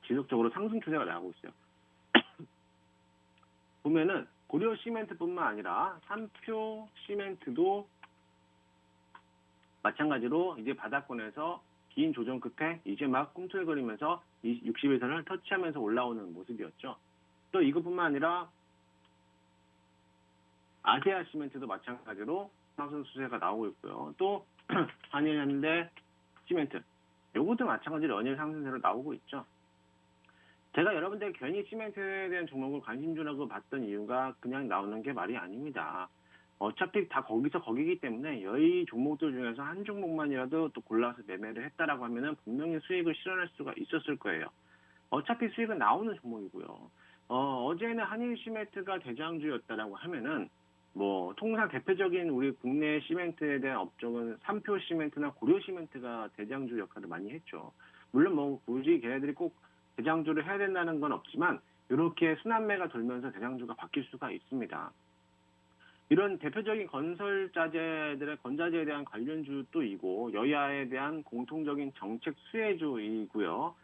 지속적으로 상승 추세가 나오고 있어요. 보면은 고려 시멘트뿐만 아니라 삼표 시멘트도 마찬가지로 이제 바닥권에서 긴 조정 끝에 이제 막 꿈틀거리면서 60일선을 터치하면서 올라오는 모습이었죠. 또 이것뿐만 아니라 아세아 시멘트도 마찬가지로 상승 추세가 나오고 있고요. 또 한일 현대 시멘트, 요것도 마찬가지로 연일 상승세로 나오고 있죠. 제가 여러분들 괜히 시멘트에 대한 종목을 관심주라고 봤던 이유가 그냥 나오는 게 말이 아닙니다. 어차피 다 거기기 때문에 이 종목들 중에서 한 종목만이라도 또 골라서 매매를 했다라고 하면은 분명히 수익을 실현할 수가 있었을 거예요. 어차피 수익은 나오는 종목이고요. 어제는 한일 시멘트가 대장주였다라고 하면은 통상 대표적인 우리 국내 시멘트에 대한 업종은 삼표 시멘트나 고려 시멘트가 대장주 역할을 많이 했죠. 물론 굳이 걔네들이 꼭 대장주를 해야 된다는 건 없지만 이렇게 순환매가 돌면서 대장주가 바뀔 수가 있습니다. 이런 대표적인 건설자재들의 건자재에 대한 관련주도이고 여야에 대한 공통적인 정책 수혜주이고요.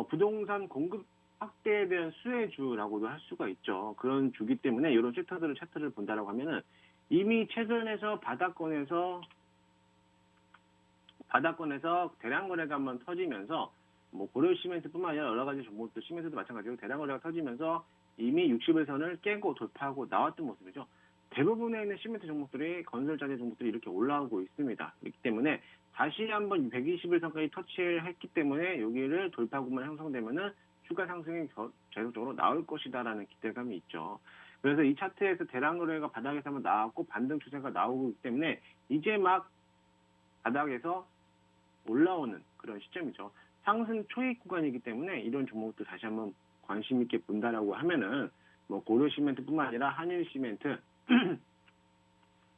부동산 공급 확대에 대한 수혜주라고도 할 수가 있죠. 그런 주기 때문에 이런 차트를 본다라고 하면은 이미 최근에서 바닥권에서 대량 거래가 한번 터지면서 고려 시멘트뿐만 아니라 여러 가지 종목들 시멘트도 마찬가지로 대량 거래가 터지면서 이미 60일선을 깨고 돌파하고 나왔던 모습이죠. 대부분에 있는 시멘트 종목들이 건설자재 종목들이 이렇게 올라오고 있습니다. 그렇기 때문에 다시 한번 120일선까지 터치를 했기 때문에 여기를 돌파구만 형성되면은 추가 상승이 계속적으로 나올 것이다라는 기대감이 있죠. 그래서 이 차트에서 대량 거래가 바닥에서 한번 나왔고 반등 추세가 나오고 있기 때문에 이제 막 바닥에서 올라오는 그런 시점이죠. 상승 초입 구간이기 때문에 이런 종목도 다시 한번 관심 있게 본다라고 하면은 뭐 고려시멘트뿐만 아니라 한일시멘트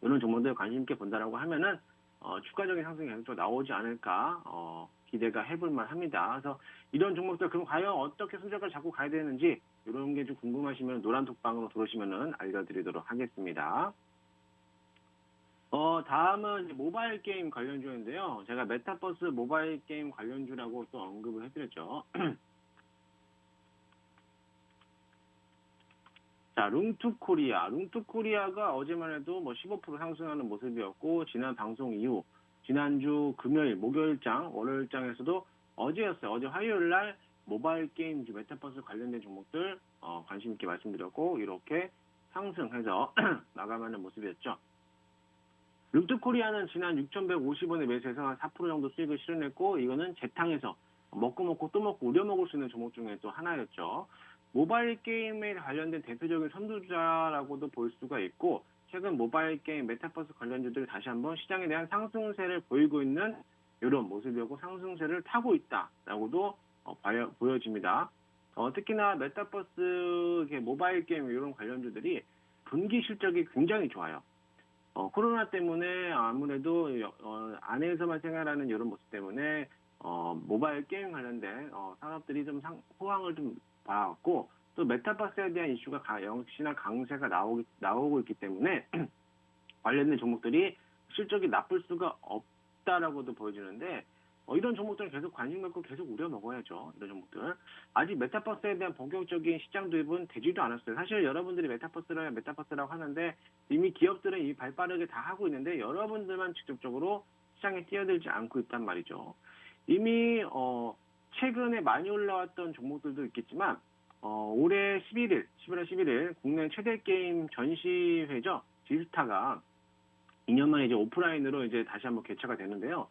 이런 종목들 관심 있게 본다라고 하면은 추가적인 상승이 계속 나오지 않을까 기대가 해볼만 합니다. 그래서 이런 종목들 그럼 과연 어떻게 손절가 잡고 가야 되는지 이런 게 좀 궁금하시면 노란톡방으로 들어오시면은 알려드리도록 하겠습니다. 다음은 이제 모바일 게임 관련주인데요. 제가 메타버스 모바일 게임 관련주라고 또 언급을 해드렸죠. 자, 룽투코리아. 룽투코리아가 어제만 해도 뭐 15% 상승하는 모습이었고, 지난 방송 이후, 지난주 금요일, 목요일장, 월요일장에서도 어제였어요. 어제 화요일 날 모바일 게임주, 메타버스 관련된 종목들, 관심 있게 말씀드렸고, 이렇게 상승해서 나가가는 모습이었죠. 룽투코리아는 지난 6,150원에 매수해서 한 4% 정도 수익을 실현했고, 이거는 재탕에서 먹고 또 먹고 우려먹을 수 있는 종목 중에 또 하나였죠. 모바일 게임에 관련된 대표적인 선두주자라고도 볼 수가 있고, 최근 모바일 게임 메타버스 관련주들이 다시 한번 시장에 대한 상승세를 보이고 있는 이런 모습이었고, 상승세를 타고 있다라고도 보여집니다. 특히나 메타버스 모바일 게임 이런 관련주들이 분기 실적이 굉장히 좋아요. 코로나 때문에 아무래도 안에서만 생활하는 이런 모습 때문에 모바일 게임 관련된 산업들이 좀 호황을 좀 봐왔고, 또 메타버스에 대한 이슈가 역시나 강세가 나오고 있기 때문에 관련된 종목들이 실적이 나쁠 수가 없다라고도 보여지는데, 이런 종목들은 계속 관심 갖고 계속 우려 먹어야죠. 이런 종목들. 아직 메타버스에 대한 본격적인 시장 도입은 되지도 않았어요. 사실 여러분들이 메타버스라고 하는데 이미 기업들은 이미 발빠르게 다 하고 있는데 여러분들만 직접적으로 시장에 뛰어들지 않고 있단 말이죠. 이미 최근에 많이 올라왔던 종목들도 있겠지만 올해 11월 11일 국내 최대 게임 전시회죠. 지스타가 2년 만에 이제 오프라인으로 이제 다시 한번 개최가 되는데요.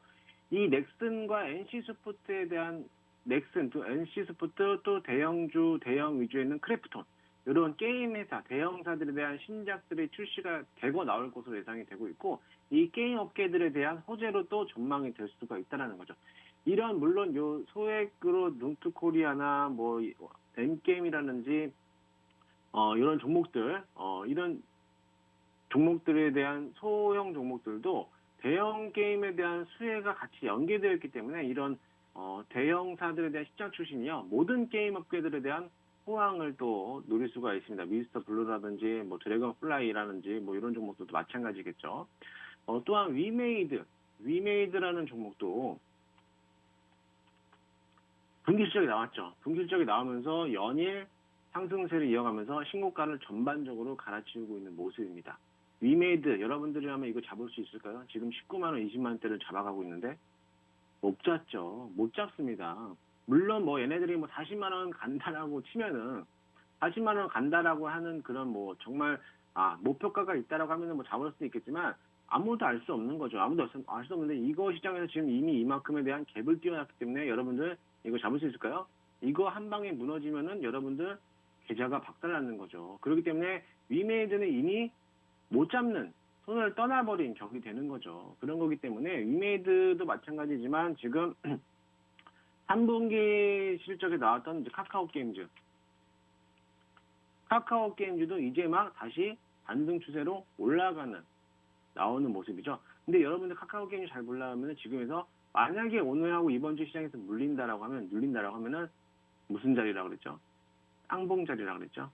이 넥슨과 NC스포츠에 대한 넥슨, 또 NC스포츠, 또 대형 위주에 있는 크래프톤 이런 게임 회사, 대형사들에 대한 신작들이 출시가 되고 나올 것으로 예상이 되고 있고, 이 게임 업계들에 대한 호재로 또 전망이 될 수가 있다라는 거죠. 이런 물론 요 소액으로 룽투코리아나 뭐 M게임이라든지 이런 종목들 이런 종목들에 대한 소형 종목들도 대형 게임에 대한 수혜가 같이 연계되어 있기 때문에 이런 대형사들에 대한 시장 출신이요 모든 게임 업계들에 대한 호황을 또 누릴 수가 있습니다. 미스터 블루라든지 뭐 드래곤 플라이라든지 뭐 이런 종목들도 마찬가지겠죠. 또한 위메이드라는 종목도 분기 실적이 나왔죠. 분기 실적이 나오면서 연일 상승세를 이어가면서 신고가를 전반적으로 갈아치우고 있는 모습입니다. 위메이드 여러분들이라면 이거 잡을 수 있을까요? 지금 19만 원, 20만 원대를 잡아가고 있는데 못 잡죠. 못 잡습니다. 물론 뭐 얘네들이 뭐 40만 원 간다라고 치면은 40만 원 간다라고 하는 그런 뭐 정말 목표가가 있다라고 하면은 뭐 잡을 수도 있겠지만 아무도 알 수 없는 거죠. 아무도 알 수 없는데 이거 시장에서 지금 이미 이만큼에 대한 갭을 띄워놨기 때문에 여러분들 이거 잡을 수 있을까요? 이거 한 방에 무너지면은 여러분들 계좌가 박살나는 거죠. 그렇기 때문에 위메이드는 이미 못 잡는, 손을 떠나버린 격이 되는 거죠. 그런 거기 때문에 위메이드도 마찬가지지만 지금 3분기 실적에 나왔던 이제 카카오 게임즈도 이제 막 다시 반등 추세로 나오는 모습이죠. 근데 여러분들 카카오 게임즈 잘 몰라면 지금에서 만약에 오늘하고 이번 주 시장에서 눌린다라고 하면은 무슨 자리라고 그랬죠? 쌍봉 자리라고 그랬죠?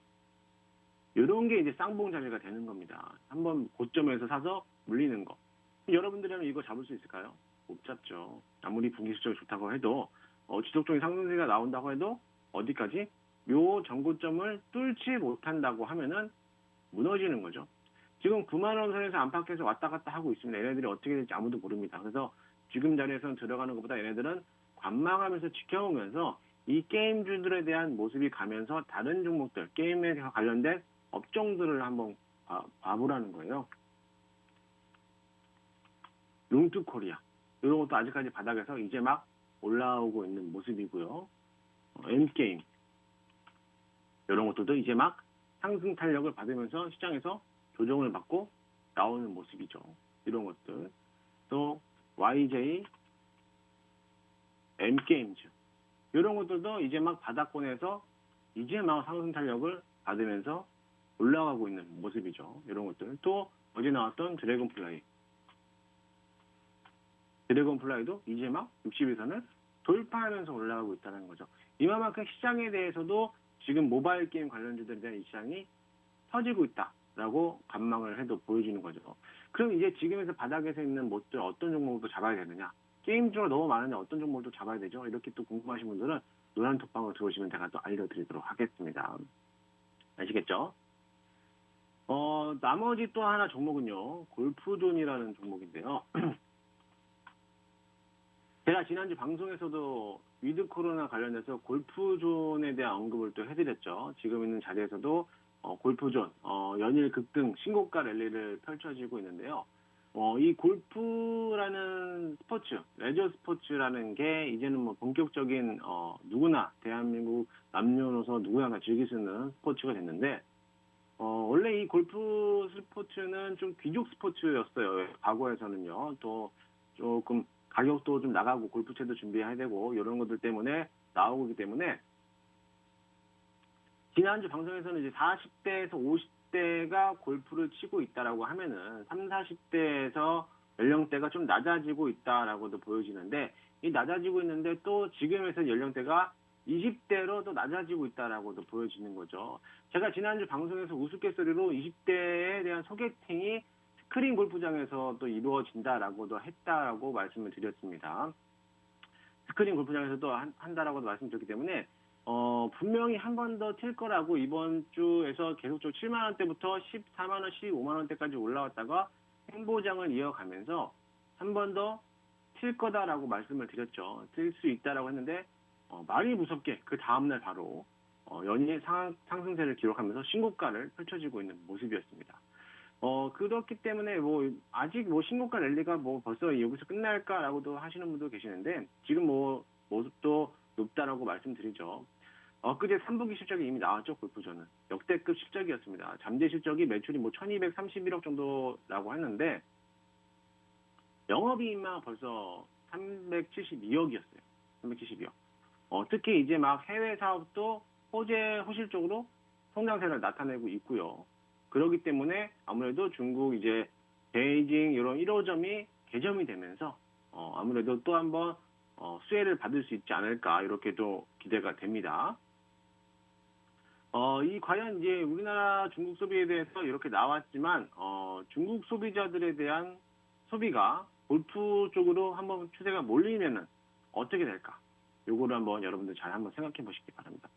이런 게 이제 쌍봉 자리가 되는 겁니다. 한번 고점에서 사서 물리는 거. 여러분들이라면 이거 잡을 수 있을까요? 못 잡죠. 아무리 분기 실적이 좋다고 해도 지속적인 상승세가 나온다고 해도 어디까지? 요 전고점을 뚫지 못한다고 하면은 무너지는 거죠. 지금 9만 원 선에서 안팎에서 왔다 갔다 하고 있습니다. 얘네들이 어떻게 될지 아무도 모릅니다. 그래서 지금 자리에서는 들어가는 것보다 얘네들은 관망하면서 지켜오면서 이 게임주들에 대한 모습이 가면서 다른 종목들, 게임에 관련된 업종들을 한번 봐보라는 거예요. 룽투코리아 이런 것도 아직까지 바닥에서 이제 막 올라오고 있는 모습이고요. M게임 이런 것들도 이제 막 상승 탄력을 받으면서 시장에서 조정을 받고 나오는 모습이죠. 이런 것들. 또 YJ, M게임즈 이런 것들도 이제 막 바닥권에서 이제 막 상승 탄력을 받으면서 올라가고 있는 모습이죠. 이런 것들. 또 어제 나왔던 드래곤플라이도 이제 막 60일선을 돌파하면서 올라가고 있다는 거죠. 이만큼 시장에 대해서도 지금 모바일 게임 관련주들에 대한 이 시장이 터지고 있다라고 관망을 해도 보여주는 거죠. 그럼 이제 지금에서 바닥에서 있는 몫들 어떤 종목도 잡아야 되느냐? 게임 중에 너무 많은데 어떤 종목도 잡아야 되죠? 이렇게 또 궁금하신 분들은 노란 톡방으로 들어오시면 제가 또 알려드리도록 하겠습니다. 아시겠죠? 나머지 또 하나 종목은요, 골프존이라는 종목인데요. 제가 지난주 방송에서도 위드 코로나 관련해서 골프존에 대한 언급을 또 해드렸죠. 지금 있는 자리에서도 골프존, 연일 급등 신고가 랠리를 펼쳐지고 있는데요. 이 골프라는 스포츠, 레저 스포츠라는 게 이제는 뭐 본격적인 누구나 대한민국 남녀노소 누구나 다 즐길 수 있는 스포츠가 됐는데 원래 이 골프 스포츠는 좀 귀족 스포츠였어요. 과거에서는요. 또 조금 가격도 좀 나가고 골프채도 준비해야 되고 이런 것들 때문에 나오기 때문에 지난주 방송에서는 이제 40대에서 50대가 골프를 치고 있다라고 하면은 30, 40대에서 연령대가 좀 낮아지고 있다라고도 보여지는데 이 낮아지고 있는데 또 지금에서 연령대가 20대로 또 낮아지고 있다라고도 보여지는 거죠. 제가 지난주 방송에서 우스갯소리로 20대에 대한 소개팅이 스크린 골프장에서 또 이루어진다라고도 했다라고 말씀을 드렸습니다. 스크린 골프장에서도 한다라고도 말씀드렸기 때문에 분명히 한 번 더 튈 거라고 이번 주에서 계속적으로 7만 원대부터 14만 원, 15만 원대까지 올라왔다가 행보장을 이어가면서 한 번 더 튈 거다라고 말씀을 드렸죠. 튈 수 있다라고 했는데 말이 무섭게 그 다음날 바로 연일 상승세를 기록하면서 신고가를 펼쳐지고 있는 모습이었습니다. 그렇기 때문에 아직 신고가 랠리가 벌써 여기서 끝날까라고도 하시는 분도 계시는데 지금 모습도 높다라고 말씀드리죠. 엊그제 3분기 실적이 이미 나왔죠. 골프존은 역대급 실적이었습니다. 잠재 실적이 매출이 1231억 정도라고 했는데 영업이익만 벌써 372억이었어요. 372억. 특히 이제 막 해외 사업도 호실적으로 성장세를 나타내고 있고요. 그렇기 때문에 아무래도 중국 이제 베이징 이런 1호점이 개점이 되면서 아무래도 또 한번 수혜를 받을 수 있지 않을까 이렇게 또 기대가 됩니다. 과연 이제 우리나라 중국 소비에 대해서 이렇게 나왔지만 중국 소비자들에 대한 소비가 골프 쪽으로 한번 추세가 몰리면은 어떻게 될까? 요거를 한번 여러분들 잘 한번 생각해 보시기 바랍니다.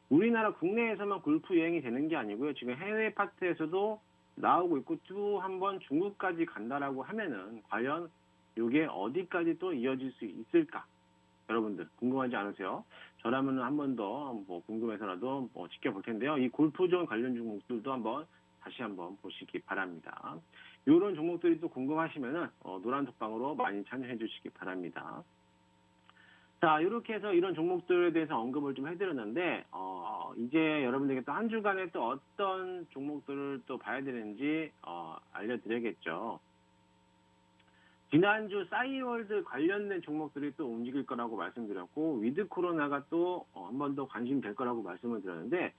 우리나라 국내에서만 골프 유행이 되는 게 아니고요. 지금 해외 파트에서도 나오고 있고 또 한번 중국까지 간다라고 하면은 과연 이게 어디까지 또 이어질 수 있을까? 여러분들 궁금하지 않으세요? 저라면 한 번 더 궁금해서라도 지켜볼 텐데요. 이 골프존 관련 종목들도 다시 한번 보시기 바랍니다. 이런 종목들이 또 궁금하시면은 노란 톡방으로 많이 참여해 주시기 바랍니다. 자, 이렇게 해서 이런 종목들에 대해서 언급을 좀 해드렸는데, 이제 여러분들에게 또 한 주간에 또 어떤 종목들을 또 봐야 되는지, 알려드려야겠죠. 지난주 싸이월드 관련된 종목들이 또 움직일 거라고 말씀드렸고, 위드 코로나가 또 한 번 더 관심이 될 거라고 말씀을 드렸는데,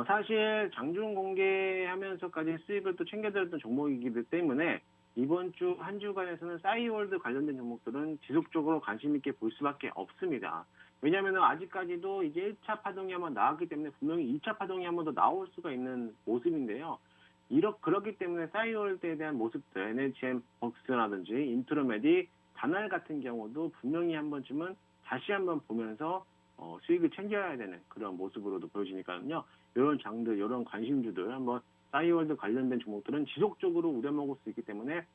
사실 장중 공개하면서까지 수익을 또 챙겨드렸던 종목이기 때문에, 이번 주 한 주간에서는 싸이월드 관련된 종목들은 지속적으로 관심 있게 볼 수밖에 없습니다. 왜냐하면 아직까지도 이제 1차 파동이 한번 나왔기 때문에 분명히 2차 파동이 한번 더 나올 수가 있는 모습인데요. 그렇기 때문에 싸이월드에 대한 모습들, NHN 벅스라든지 인트로메디, 다날 같은 경우도 분명히 한 번쯤은 다시 한번 보면서 수익을 챙겨야 되는 그런 모습으로도 보여지니까요. 이런 장들, 이런 관심주들 한번 싸이월드 관련된 종목들은 지속적으로 우려먹을 수 있기 때문에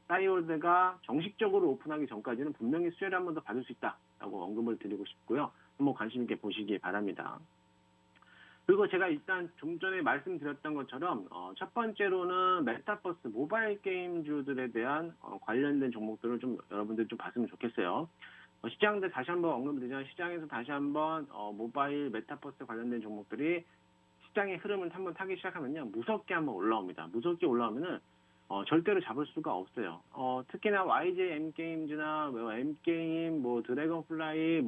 싸이월드가 정식적으로 오픈하기 전까지는 분명히 수혜를 한 번 더 받을 수 있다라고 언급을 드리고 싶고요. 한번 관심 있게 보시기 바랍니다. 그리고 제가 일단 좀 전에 말씀드렸던 것처럼 첫 번째로는 메타버스 모바일 게임주들에 대한 관련된 종목들을 좀 여러분들 좀 봤으면 좋겠어요. 시장들 다시 한번 언급드리자면 시장에서 다시 한번 모바일 메타버스 관련된 종목들이 시장의 흐름을 한번 타기 시작하면요. 무섭게 한번 올라옵니다. 무섭게 올라오면은 절대로 잡을 수가 없어요. 특히나 YJ M게임즈나 M게임, 드래곤플라이,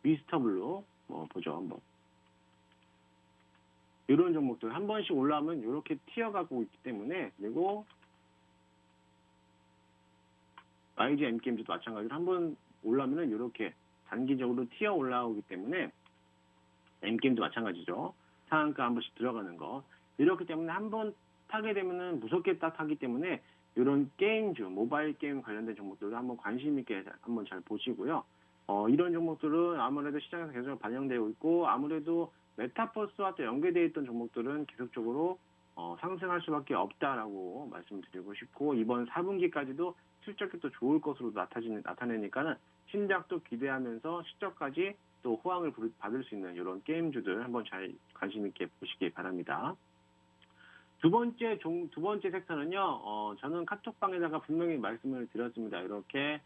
미스터블루 보죠. 이런 종목들 한 번씩 올라오면 이렇게 튀어가고 있기 때문에, 그리고 YG M게임즈도 마찬가지로 한 번 올라오면은 이렇게 단기적으로 튀어 올라오기 때문에, M게임도 마찬가지죠. 상한가 한 번씩 들어가는 거. 이렇기 때문에 한 번 타게 되면은 무섭게 딱 타기 때문에, 이런 게임주, 모바일 게임 관련된 종목들을 한번 관심 있게 한번 잘 보시고요. 이런 종목들은 아무래도 시장에서 계속 반영되고 있고, 아무래도 메타버스와 또 연계되어 있던 종목들은 계속적으로 상승할 수밖에 없다라고 말씀드리고 싶고, 이번 4분기까지도 실적이 또 좋을 것으로 나타내니까는 신작도 기대하면서 실적까지 또 호황을 받을 수 있는 이런 게임주들 한번 잘 관심 있게 보시기 바랍니다. 두 번째 섹터는요, 저는 카톡방에다가 분명히 말씀을 드렸습니다. 이렇게,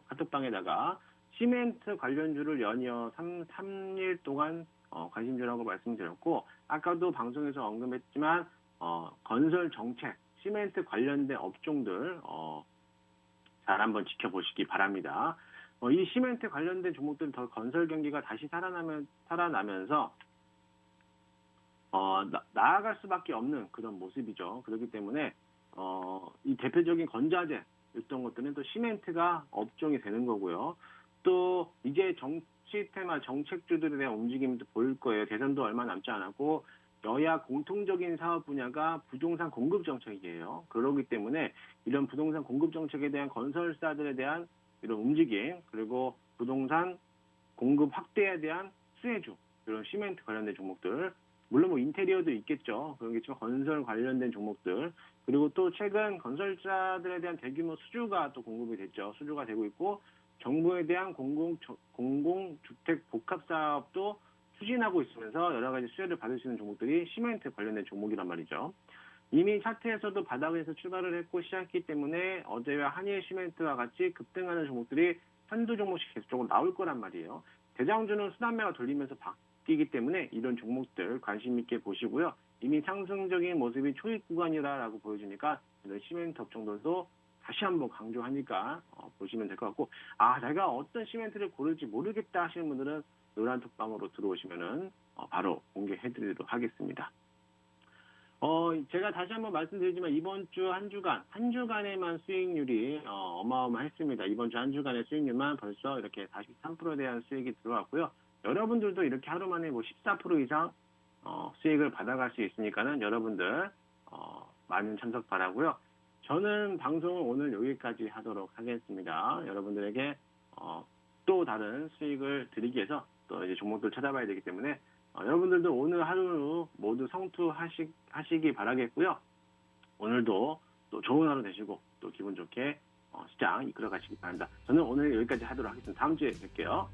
카톡방에다가 시멘트 관련주를 연이어 3일 동안, 관심주라고 말씀드렸고, 아까도 방송에서 언급했지만, 건설 정책, 시멘트 관련된 업종들, 잘 한번 지켜보시기 바랍니다. 이 시멘트 관련된 종목들은 더 건설 경기가 다시 살아나면서, 나아갈 수밖에 없는 그런 모습이죠. 그렇기 때문에 이 대표적인 건자재 있던 것들은 또 시멘트가 업종이 되는 거고요. 또 이제 정치 테마 정책주들에 대한 움직임도 보일 거예요. 대선도 얼마 남지 않았고 여야 공통적인 사업 분야가 부동산 공급 정책이에요. 그렇기 때문에 이런 부동산 공급 정책에 대한 건설사들에 대한 이런 움직임, 그리고 부동산 공급 확대에 대한 수혜주, 이런 시멘트 관련된 종목들, 물론 인테리어도 있겠죠. 그러겠지만 건설 관련된 종목들, 그리고 또 최근 건설사들에 대한 대규모 수주가 또 공급이 됐죠. 수주가 되고 있고, 정부에 대한 공공주택 복합 사업도 추진하고 있으면서 여러 가지 수혜를 받을 수 있는 종목들이 시멘트 관련된 종목이란 말이죠. 이미 차트에서도 바닥에서 출발을 했고 시작했기 때문에 어제와 한일 시멘트와 같이 급등하는 종목들이 한두 종목씩 계속적으로 나올 거란 말이에요. 대장주는 순환매가 돌리면서 바뀌기 때문에 이런 종목들 관심 있게 보시고요. 이미 상승적인 모습이 초입 구간이라고 보여지니까 이런 시멘트 업종들도 다시 한번 강조하니까 보시면 될 것 같고, 내가 어떤 시멘트를 고를지 모르겠다 하시는 분들은 노란톡방으로 들어오시면은 바로 공개해드리도록 하겠습니다. 제가 다시 한번 말씀드리지만 이번 주 한 주간에만 수익률이 어마어마했습니다. 이번 주 한 주간의 수익률만 벌써 이렇게 43%에 대한 수익이 들어왔고요. 여러분들도 이렇게 하루 만에 14% 이상 수익을 받아갈 수 있으니까는 여러분들 많은 참석 바라고요. 저는 방송을 오늘 여기까지 하도록 하겠습니다. 여러분들에게 또 다른 수익을 드리기 위해서 또 이제 종목들 찾아봐야 되기 때문에 여러분들도 오늘 하루 모두 성투하시기 바라겠고요. 오늘도 또 좋은 하루 되시고 또 기분 좋게 시장 이끌어 가시기 바랍니다. 저는 오늘 여기까지 하도록 하겠습니다. 다음 주에 뵐게요.